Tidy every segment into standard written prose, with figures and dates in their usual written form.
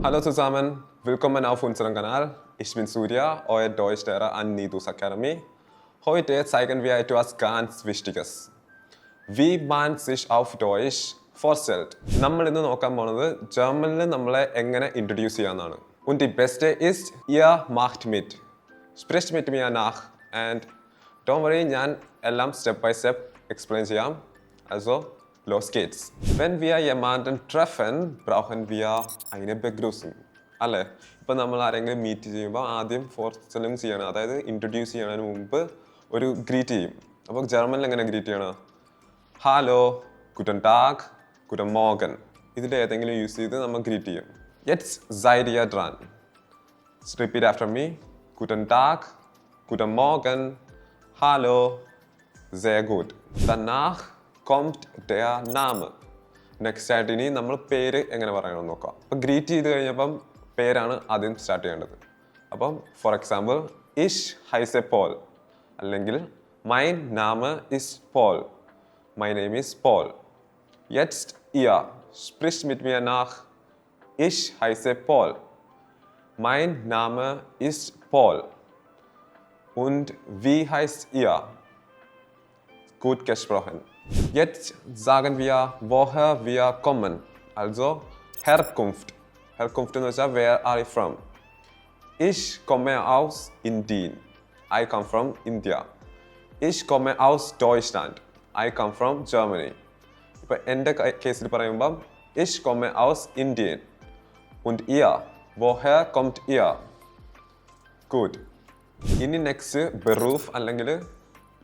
Hallo zusammen, willkommen auf unserem Kanal. Ich bin Surya, euer Deutschlehrer an Nidus Academy. Heute zeigen wir etwas ganz Wichtiges. Wie man sich auf Deutsch vorstellt. നമ്മൾ ഇന്ന് നോക്കാൻ പോകുന്നത് ജർമ്മനിൽ നമ്മളെ എങ്ങനെ introduce ചെയ്യാന്നാണ്. Und die beste ist, ihr macht mit. Spricht mit mir nach. And don't worry, ഞാൻ എല്ലാം step by step explain ചെയ്യാം. Also, los geht's. Wenn wir jemanden treffen, brauchen wir eine Begrüßung. അല്ലേ? ഇപ്പം നമ്മൾ ആരെങ്കിലും മീറ്റ് ചെയ്യുമ്പോൾ ആദ്യം ഫോർസെല്ലിംഗ് ചെയ്യണം, അതായത് ഇൻട്രൊഡ്യൂസ് ചെയ്യുന്നതിന് മുമ്പ് ഒരു ഗ്രീറ്റ് ചെയ്യും. അപ്പോൾ ജർമ്മനിൽ എങ്ങനെ ഗ്രീറ്റ് ചെയ്യണം? ഹലോ, ഗുഡൻ ടാഗ്, ഗുഡൻ മോർഗൻ. ഇതിൽ ഏതെങ്കിലും യൂസ് ചെയ്ത് നമ്മൾ ഗ്രീറ്റ് ചെയ്യും. Jetzt seid ihr dran. Repeat after me. Guten Tag, guten Morgen, hallo, sehr gut. Danach kommt der Name. Next ആയിട്ട് ഇനി നമ്മൾ പേര് എങ്ങനെ പറയണമെന്ന് നോക്കാം. അപ്പോൾ ഗ്രീറ്റ് ചെയ്ത് കഴിഞ്ഞപ്പം പേരാണ് ആദ്യം സ്റ്റാർട്ട് ചെയ്യേണ്ടത്. അപ്പം ഫോർ എക്സാമ്പിൾ, ഇഷ് ഹൈസെ പോൾ, അല്ലെങ്കിൽ മൈൻ നാമ ഇസ് Paul, my name is Paul. യെറ്റ്സ്റ്റ് ihr spricht mit mir nach. Ich heiße Paul. Mein Name ist Paul. Und wie heißt ihr? Gut gesprochen. Jetzt sagen wir, woher wir kommen. Also Herkunft. Herkunft എന്ന് വെച്ചാൽ where are you from? Ich komme aus Indien. I come from India. Ich komme aus Deutschland. I come from Germany. ഇപ്പോൾ എൻ്റെ കേസിൽ പറയുമ്പം Ich komme aus Indien. Und ihr? Woher kommt ihr? Gut. ഇനി next ബെറൂഫ് അല്ലെങ്കിൽ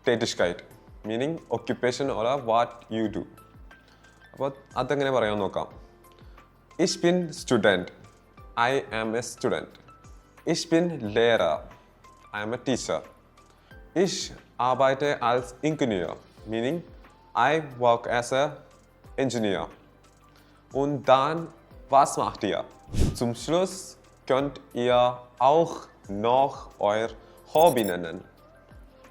Tätigkeit. Meaning occupation or what you do. അപ്പോൾ അതെങ്ങനെ പറയാൻ നോക്കാം. Ich bin Student. I am a student. Ich bin Lehrer. I am a teacher. Ich arbeite als Ingenieur. Meaning I work as a engineer. Und dann, was macht ihr? Zum Schluss könnt ihr auch noch euer Hobby nennen.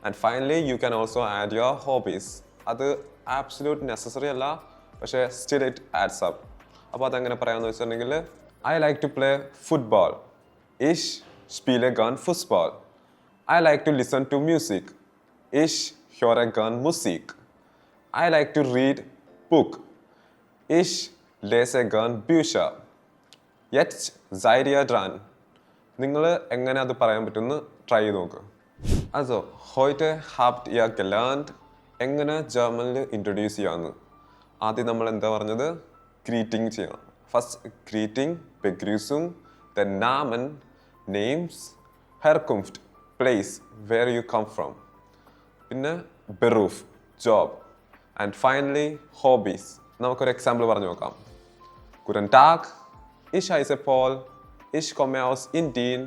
And finally, you can also add your hobbies. അത് absolute necessary അല്ല, പക്ഷേ still it adds up. അപ്പോൾ അതെങ്ങനെ പറയാമെന്ന് വെച്ചിട്ടുണ്ടെങ്കിൽ, I like to play football. Ich spiele gern Fußball. I like to listen to music. Ich höre gern Musik. I like to read book. Ich lese gern Bücher. Jetzt seid ihr dran. നിങ്ങൾ എങ്ങനെ അത് പറയാൻ പറ്റുമെന്ന് try ചെയ്ത് നോക്കുക. Also, heute habt ihr gelernt, എങ്ങനെ ജർമ്മനിൽ introduce ചെയ്യാമെന്ന്. ആദ്യം നമ്മൾ എന്താ പറഞ്ഞത്? ഗ്രീറ്റിംഗ് ചെയ്യണം. First greeting, Begrüßung, then Namen, names, Herkunft, place, where you come from. പിന്നെ Beruf, job. And finally, hobbies. നമുക്കൊരു എക്സാമ്പിൾ പറഞ്ഞു നോക്കാം. Guten Tag, ich heiße Paul, ich komme aus Indien,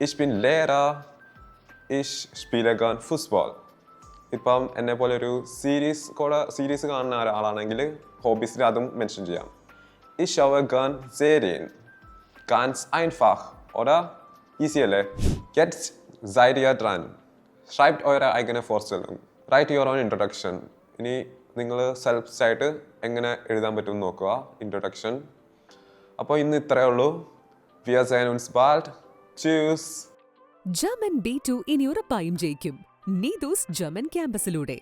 ich bin Lehrer, ich spiele gern Fußball. ഇപ്പം എന്നെ പോലെ ഒരു series കാണുന്ന ഒരാളാണെങ്കിൽ ഹോബീസിൽ അതും മെൻഷൻ ചെയ്യാം. Ich schaue gern Serien. Ganz einfach, oder? Easy അല്ലേ? Jetzt seid ihr dran. Schreibt eure eigene Vorstellung. Write your own introduction. ഇനി നിങ്ങൾ സെൽഫായിട്ട് എങ്ങനെ എഴുതാൻ പറ്റുമെന്ന് നോക്കുക, ഇൻട്രൊഡക്ഷൻ. അപ്പോൾ ഇന്ന് ഇത്രയേ ഉള്ളൂ. Wir sehen uns bald. Tschüss. German B2 ഇനി ഉറപ്പായും ജയിക്കും. നീതൂസ് ജർമ്മൻ ക്യാമ്പസിലൂടെ.